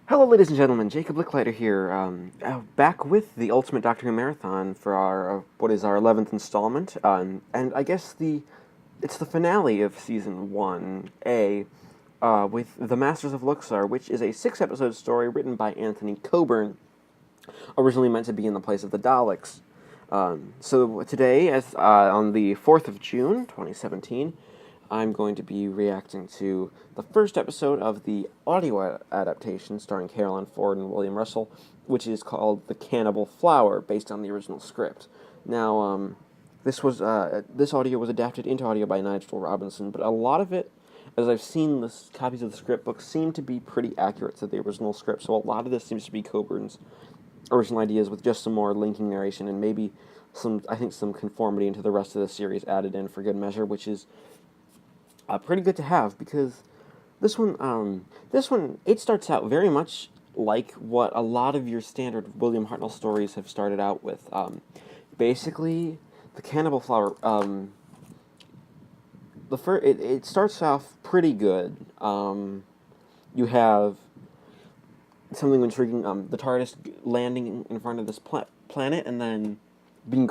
Hello, ladies and gentlemen. Jacob Licklider here, back with the Ultimate Doctor Who Marathon for our what is our 11th installment, and I guess it's the finale of season 1A, with The Masters of Luxor, which is a 6-episode story written by Anthony Coburn, originally meant to be in the place of the Daleks. So today, as on the 4th of June, 2017. I'm going to be reacting to the first episode of the audio adaptation starring Caroline Ford and William Russell, which is called The Cannibal Flower, based on the original script. Now, this audio was adapted into audio by Nigel Robinson, but a lot of it, as I've seen the copies of the script books, seem to be pretty accurate to the original script, so a lot of this seems to be Coburn's original ideas with just some more linking narration and maybe some conformity into the rest of the series added in for good measure, which is pretty good to have, because this one, it starts out very much like what a lot of your standard William Hartnell stories have started out with. Basically, the Cannibal Flower, it starts off pretty good. You have something intriguing, the TARDIS landing in front of this planet and then being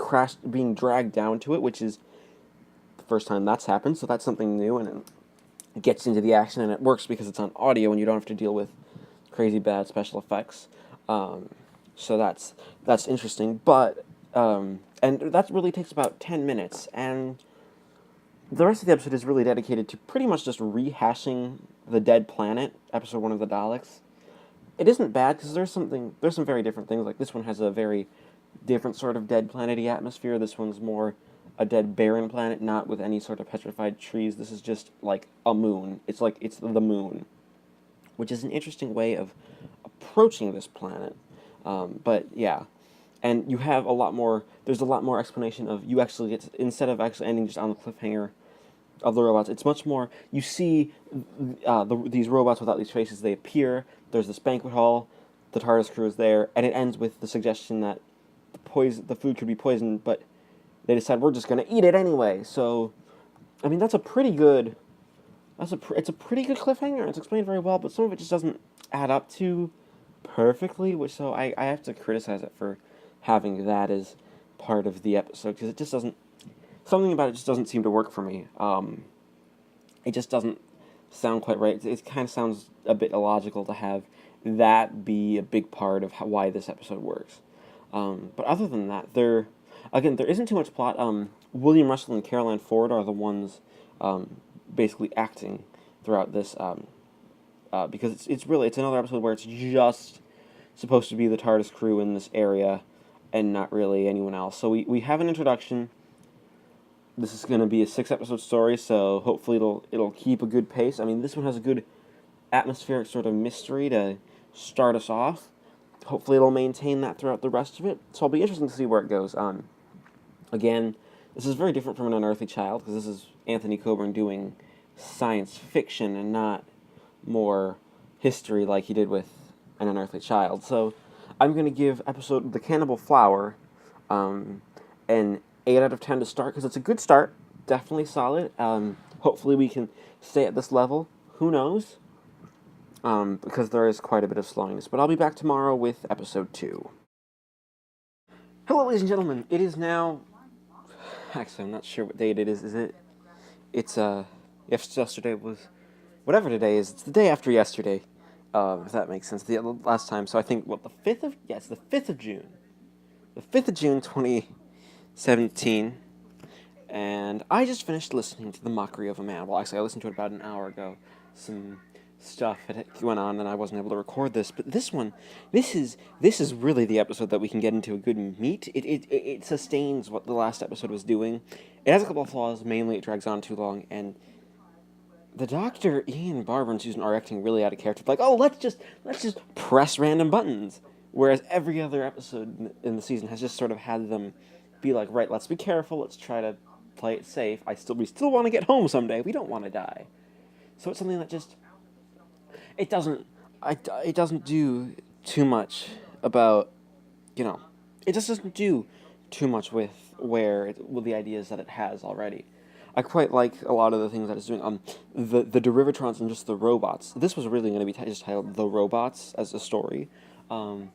dragged down to it, which is first time that's happened, so that's something new, and it gets into the action, and it works because it's on audio and you don't have to deal with crazy bad special effects. So that's interesting, but and that really takes about 10 minutes, and the rest of the episode is really dedicated to pretty much just rehashing the Dead Planet, episode 1 of the Daleks. It isn't bad, because there's some very different things. Like, this one has a very different sort of dead planety atmosphere. This one's more a dead barren planet, not with any sort of petrified trees. This is just like a moon. It's the moon, which is an interesting way of approaching this planet. But yeah, and you have there's a lot more explanation of, you actually get to, instead of actually ending just on the cliffhanger of the robots, it's much more, you see these robots without these faces, they appear, there's this banquet hall, the TARDIS crew is there, and it ends with the suggestion that the food could be poisoned, but they decide we're just going to eat it anyway. So, I mean, it's a pretty good cliffhanger. It's explained very well, but some of it just doesn't add up to perfectly, so I have to criticize it for having that as part of the episode, because it just doesn't, something about it just doesn't seem to work for me. It just doesn't sound quite right. It kind of sounds a bit illogical to have that be a big part of why this episode works. But other than that, there isn't too much plot. William Russell and Caroline Ford are the ones basically acting throughout this, because it's another episode where it's just supposed to be the TARDIS crew in this area and not really anyone else. So we have an introduction. This is going to be a 6-episode story, so hopefully it'll keep a good pace. I mean, this one has a good atmospheric sort of mystery to start us off. Hopefully it'll maintain that throughout the rest of it. So I'll be interested to see where it goes. Again, this is very different from An Unearthly Child, because this is Anthony Coburn doing science fiction and not more history like he did with An Unearthly Child. So I'm going to give episode The Cannibal Flower an 8 out of 10 to start, because it's a good start, definitely solid. Hopefully we can stay at this level. Who knows? Because there is quite a bit of slowness. But I'll be back tomorrow with episode 2. Hello, ladies and gentlemen. It is now... Actually, I'm not sure what date it is. Is it? It's, yesterday was... Whatever today is, it's the day after yesterday. If that makes sense. The last time. So I think, the 5th of... Yeah, it's the 5th of June. The 5th of June, 2017. And I just finished listening to The Mockery of a Man. Well, actually, I listened to it about an hour ago. Some stuff had went on and I wasn't able to record this, but this is really the episode that we can get into a good meat. It sustains what the last episode was doing. It has a couple of flaws. Mainly it drags on too long, and the Doctor, Ian, Barbara, and Susan are acting really out of character. Like, oh, let's just press random buttons, whereas every other episode in the season has just sort of had them be like, right, let's be careful, let's try to play it safe. We still want to get home someday. We don't want to die. So it's something that just... It doesn't do too much about, it just doesn't do too much with the ideas that it has already. I quite like a lot of the things that it's doing. The Derivatrons and just the robots. This was really going to be just titled The Robots as a story. Um,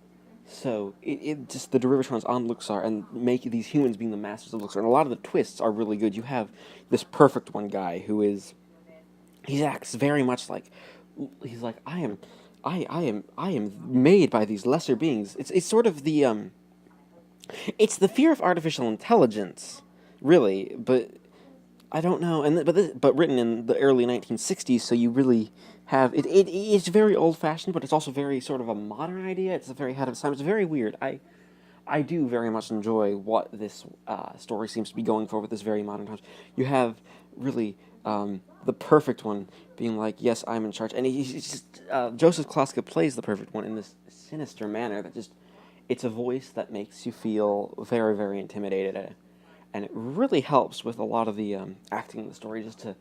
so it just the Derivatrons on Luxor and make these humans being the masters of Luxor. And a lot of the twists are really good. You have this perfect one guy who is he acts very much like he's like I am made by these lesser beings. It's sort of the it's the fear of artificial intelligence, really, but I don't know, but written in the early 1960s, so you really have it's very old fashioned, but it's also very sort of a modern idea. It's very ahead of its time. It's very weird. I do very much enjoy what this story seems to be going for with this very modern times. You have really the perfect one being like, yes, I'm in charge, and he's just Joseph Kloska plays the perfect one in this sinister manner that just it's a voice that makes you feel very, very intimidated, and it really helps with a lot of the acting in the story just to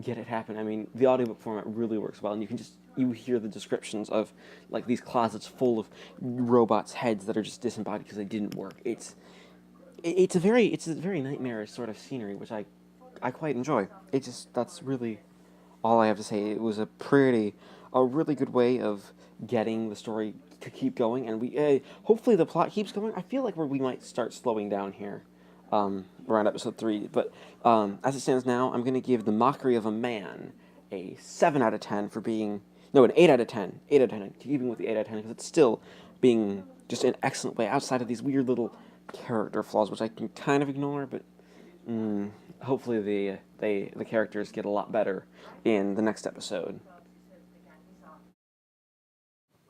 get it happen. I mean, the audiobook format really works well, and you hear the descriptions of like these closets full of robots' heads that are just disembodied because they didn't work. It's a very nightmarish sort of scenery, which I quite enjoy. That's really all I have to say. It was a really good way of getting the story to keep going, and we hopefully the plot keeps going. I feel like we might start slowing down here, around episode 3. But as it stands now, I'm going to give The Mockery of a Man a 7 out of 10 for being an 8 out of 10. 8 out of 10, keeping with the 8 out of 10 because it's still being just an excellent way outside of these weird little character flaws, which I can kind of ignore, but hopefully the characters get a lot better in the next episode.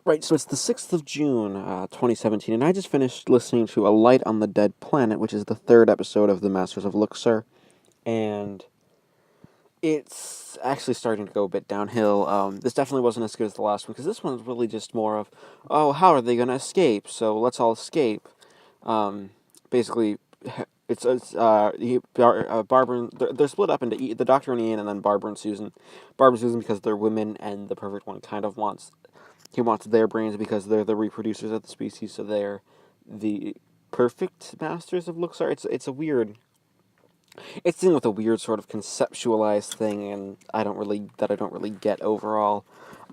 Right, so it's the 6th of June, 2017, and I just finished listening to A Light on the Dead Planet, which is the 3rd episode of The Masters of Luxor, and it's actually starting to go a bit downhill. This definitely wasn't as good as the last one, because this one's really just more of, oh, how are they going to escape? So let's all escape. Basically, Barbara. They're split up into the Doctor and Ian, and then Barbara and Susan. Barbara and Susan because they're women, and the perfect one kind of wants their brains because they're the reproducers of the species, so they're the perfect masters of Luxor. It's dealing with a weird sort of conceptualized thing, and I don't really get overall.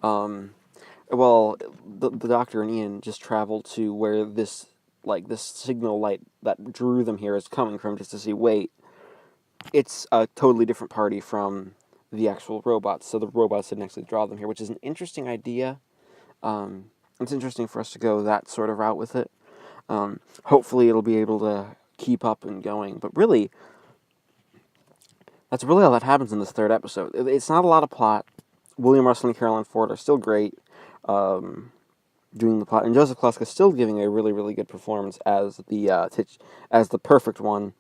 Well, the Doctor and Ian just traveled to where this signal light that drew them here is coming from, just to see, wait, it's a totally different party from the actual robots, so the robots didn't actually draw them here, which is an interesting idea. It's interesting for us to go that sort of route with it. Hopefully it'll be able to keep up and going, but really, that's really all that happens in this 3rd episode. It's not a lot of plot. William Russell and Caroline Ford are still great doing the plot, and Joseph Kloska is still giving a really, really good performance as the perfect one.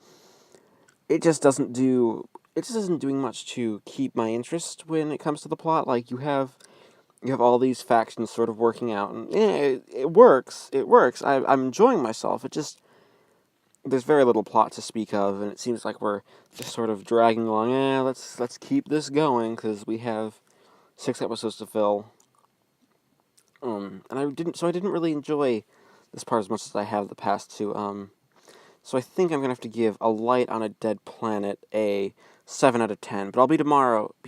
It just isn't doing much to keep my interest when it comes to the plot. Like, you have all these factions sort of working out, and it works. I'm enjoying myself. There's very little plot to speak of, and it seems like we're just sort of dragging along. Let's keep this going because we have 6 episodes to fill. And I didn't really enjoy this part as much as I have the past 2. So I think I'm gonna have to give A Light on a Dead Planet a 7 out of 10. But I'll be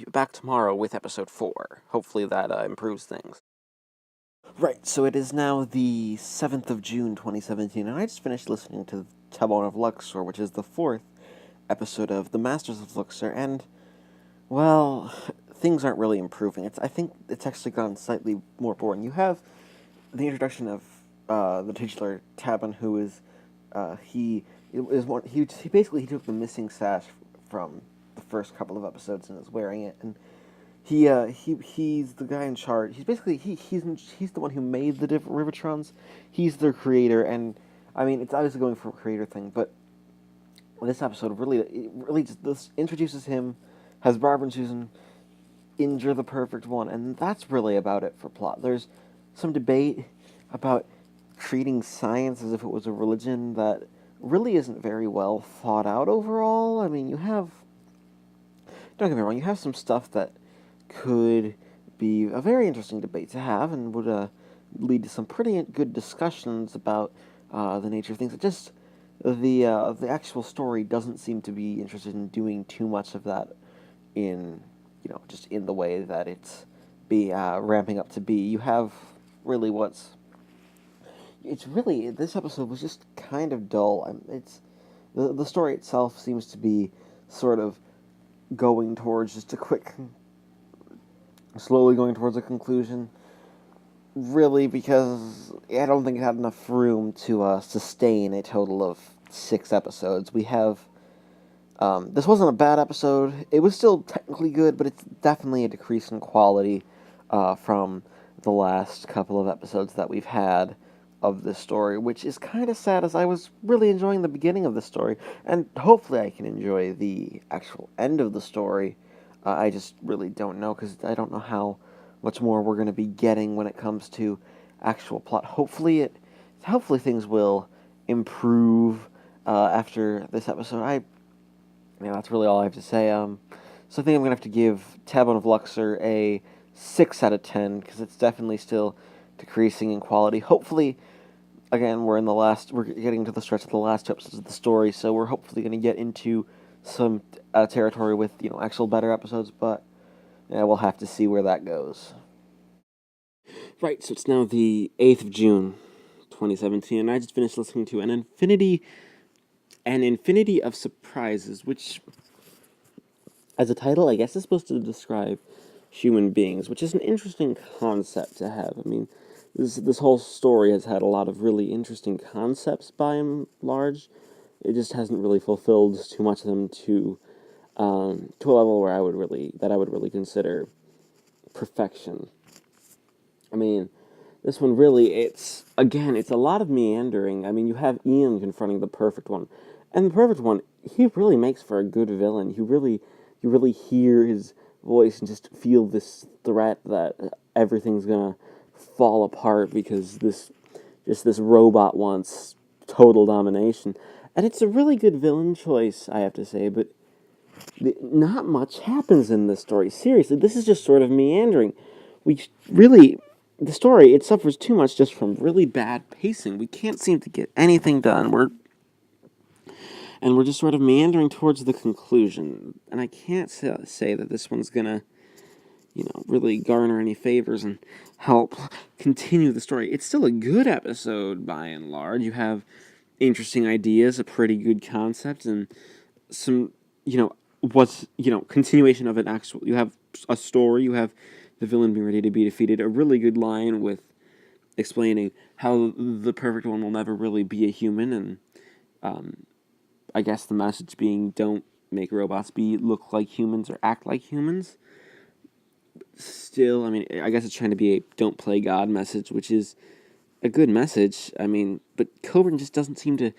back tomorrow with episode 4. Hopefully that improves things. Right, so it is now the 7th of June, 2017, and I just finished listening to Tavern of Luxor, which is the 4th episode of The Masters of Luxor, and, well, things aren't really improving. I think it's actually gotten slightly more boring. You have the introduction of the titular Taban, who is he took the missing sash from the first couple of episodes and is wearing it, and he's the guy in charge. He's basically he's the one who made the different Rivertrons. He's their creator, and I mean it's obviously going for a creator thing, but this episode really just this introduces him, has Barbara and Susan injure the perfect one, and that's really about it for plot. There's some debate about treating science as if it was a religion that really isn't very well thought out overall. I mean, don't get me wrong, you have some stuff that could be a very interesting debate to have and would lead to some pretty good discussions about the nature of things. the actual story doesn't seem to be interested in doing too much of that in, just in the way that it's ramping up to be. You have really it's really, this episode was just kind of dull. It's the story itself seems to be sort of going towards just slowly going towards a conclusion. Really, because I don't think it had enough room to sustain a total of 6 episodes. We have this wasn't a bad episode. It was still technically good, but it's definitely a decrease in quality from the last couple of episodes that we've had of this story, which is kind of sad, as I was really enjoying the beginning of the story, and hopefully I can enjoy the actual end of the story. I just really don't know, because I don't know how much more we're going to be getting when it comes to actual plot. Hopefully things will improve after this episode. That's really all I have to say. So I think I'm gonna have to give Tabon of Luxor a 6 out of 10, because it's definitely still decreasing in quality. Hopefully, again, we're getting to the stretch of the last 2 episodes of the story, so we're hopefully gonna get into some territory with actual better episodes. But we'll have to see where that goes. Right. So it's now the 8th of June, 2017, and I just finished listening to an infinity of surprises, which, as a title, I guess is supposed to describe human beings, which is an interesting concept to have. I mean, this whole story has had a lot of really interesting concepts by and large. It just hasn't really fulfilled too much of them to a level where I would really consider perfection. I mean, this one really, it's a lot of meandering. I mean, you have Ian confronting the perfect one, and the perfect one, he really makes for a good villain. You really hear his voice and just feel this threat that everything's gonna fall apart because this robot wants total domination. And it's a really good villain choice, I have to say, but not much happens in this story. Seriously, this is just sort of meandering. The story, it suffers too much just from really bad pacing. We can't seem to get anything done. We're just sort of meandering towards the conclusion. And I can't say that this one's gonna, really garner any favors and help continue the story. It's still a good episode by and large. You have interesting ideas, a pretty good concept, and some, continuation of an actual. You have a story. You have the villain being ready to be defeated. A really good line with explaining how the perfect one will never really be a human, and I guess the message being, don't make robots look like humans or act like humans. Still, I mean, I guess it's trying to be a don't play God message, which is a good message. I mean, but Coburn just doesn't seem to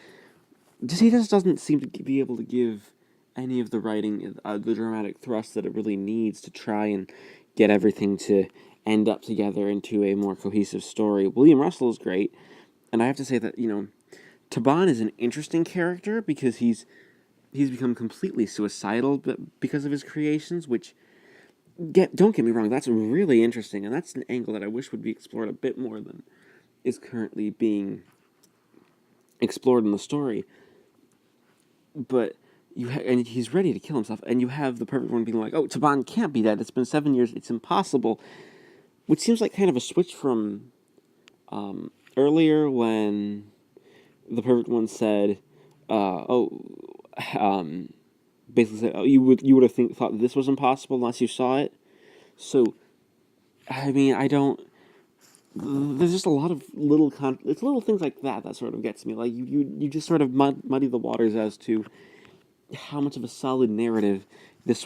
be able to give any of the writing, the dramatic thrust that it really needs to try and get everything to end up together into a more cohesive story. William Russell is great, and I have to say that, Taban is an interesting character because he's become completely suicidal because of his creations, which, don't get me wrong, that's really interesting, and that's an angle that I wish would be explored a bit more than is currently being explored in the story. But and he's ready to kill himself, and you have the perfect one being like, "Oh, Taban can't be dead. It's been 7 years. It's impossible," which seems like kind of a switch from earlier when the perfect one said, basically said, "Oh, you would have thought this was impossible unless you saw it." So, I mean, I don't. There's just a lot of it's little things like that sort of gets me. Like you just sort of muddy the waters as to how much of a solid narrative this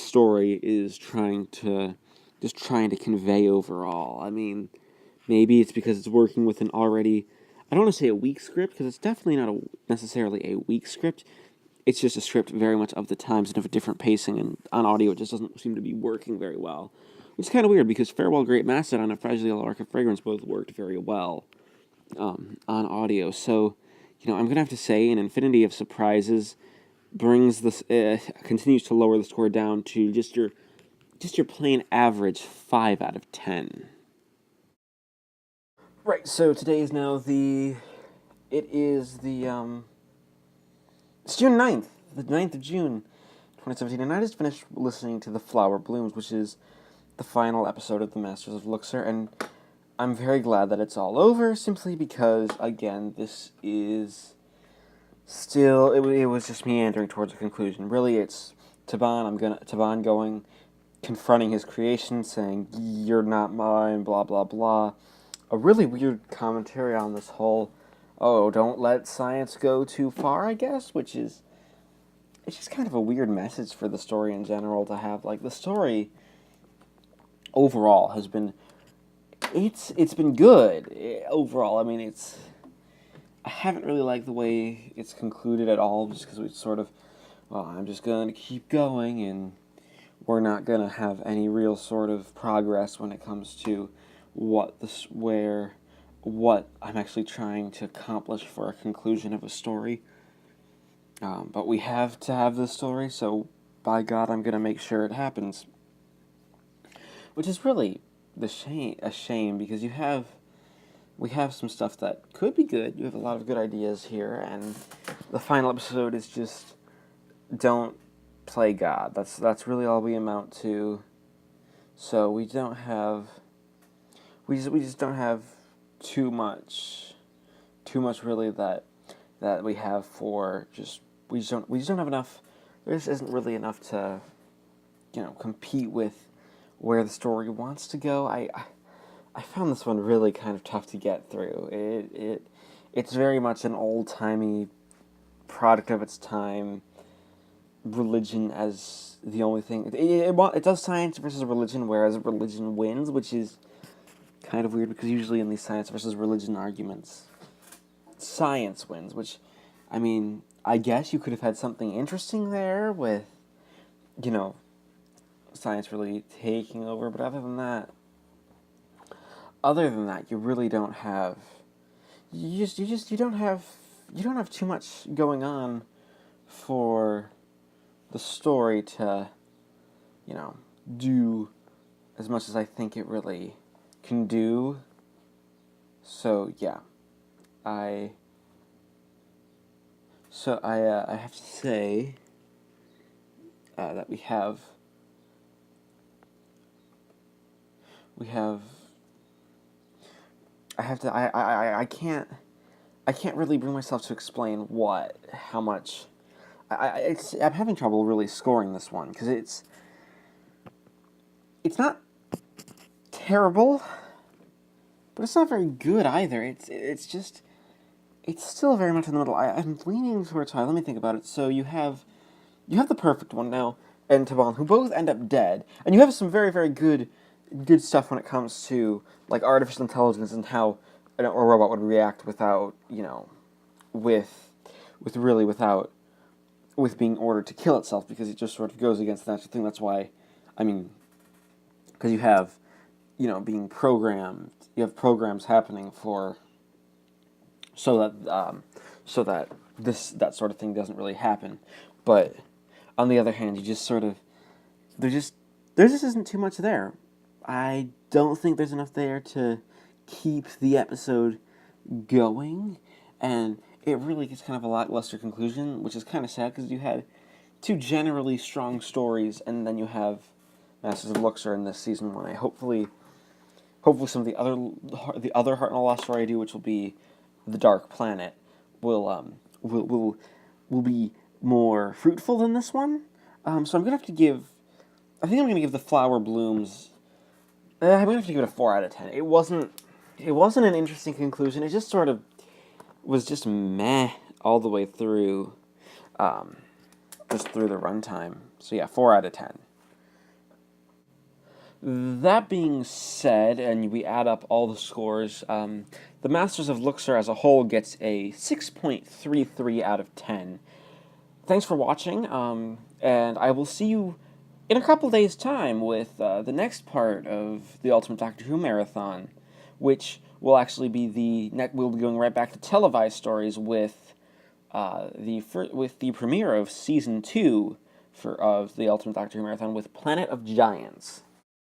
story is trying to convey overall. I mean, maybe it's because it's working with an already, I don't want to say a weak script, because it's definitely not necessarily a weak script. It's just a script very much of the times and of a different pacing, and on audio it just doesn't seem to be working very well. Which is kind of weird, because Farewell Great Mastodon and Fragile Arc of Fragrance both worked very well on audio. So, I'm going to have to say an infinity of surprises brings this, continues to lower the score down to just your plain average 5 out of 10. Right, so today is now the It is it's June 9th, the 9th of June, 2017, and I just finished listening to The Flower Blooms, which is the final episode of The Masters of Luxor, and I'm very glad that it's all over, simply because, again, this is still, it was just meandering towards a conclusion. Really, it's Taban going, confronting his creation, saying, "You're not mine," blah, blah, blah. A really weird commentary on this whole, oh, don't let science go too far, I guess, which is, it's just kind of a weird message for the story in general to have. Like, the story overall has been, it's been good overall. I mean, I haven't really liked the way it's concluded at all, just because we sort of, well, I'm just going to keep going, and we're not going to have any real sort of progress when it comes to what I'm actually trying to accomplish for a conclusion of a story. But we have to have this story, so by God, I'm going to make sure it happens. Which is really a shame, because we have some stuff that could be good. You have a lot of good ideas here, and the final episode is just, don't play God. That's really all we amount to. So we just don't have too much really that we have for just we just don't have enough. There just isn't really enough to compete with where the story wants to go. I found this one really kind of tough to get through. It's very much an old-timey product of its time. Religion as the only thing. It does science versus religion, whereas religion wins, which is kind of weird, because usually in these science versus religion arguments, science wins, which, I mean, I guess you could have had something interesting there with, science really taking over, but other than that, you really don't have, you don't have too much going on for the story to, do as much as I think it really can do. So yeah, I have to say that we have I can't really bring myself to explain how much I'm having trouble really scoring this one, because it's not terrible, but it's not very good either. It's still very much in the middle. I'm leaning towards high. Let me think about it. So you have the perfect one now and Taban, who both end up dead, and you have some very, very good stuff when it comes to like artificial intelligence and how a robot would react without with being ordered to kill itself, because it just sort of goes against the natural thing. That's why, I mean, because you have being programmed. You have programs happening so that that sort of thing doesn't really happen. But on the other hand, you just sort of there just isn't too much there. I don't think there's enough there to keep the episode going, and it really gets kind of a lackluster conclusion, which is kind of sad, because you had two generally strong stories, and then you have Masters of Luxor in this season 1. Hopefully some of the other Heart and Lost story I do, which will be The Dark Planet, will be more fruitful than this one. So I'm gonna have to give. I think I'm gonna give The Flower Blooms. I'm gonna have to give it a 4 out of 10. It wasn't an interesting conclusion. It just sort of was just meh all the way through, just through the runtime. So yeah, 4 out of 10. That being said, and we add up all the scores, the Masters of Luxor as a whole gets a 6.33 out of 10. Thanks for watching, and I will see you in a couple days' time with the next part of the Ultimate Doctor Who Marathon, which will actually be we'll be going right back to televised stories with the premiere of Season 2 of the Ultimate Doctor Who Marathon with Planet of Giants.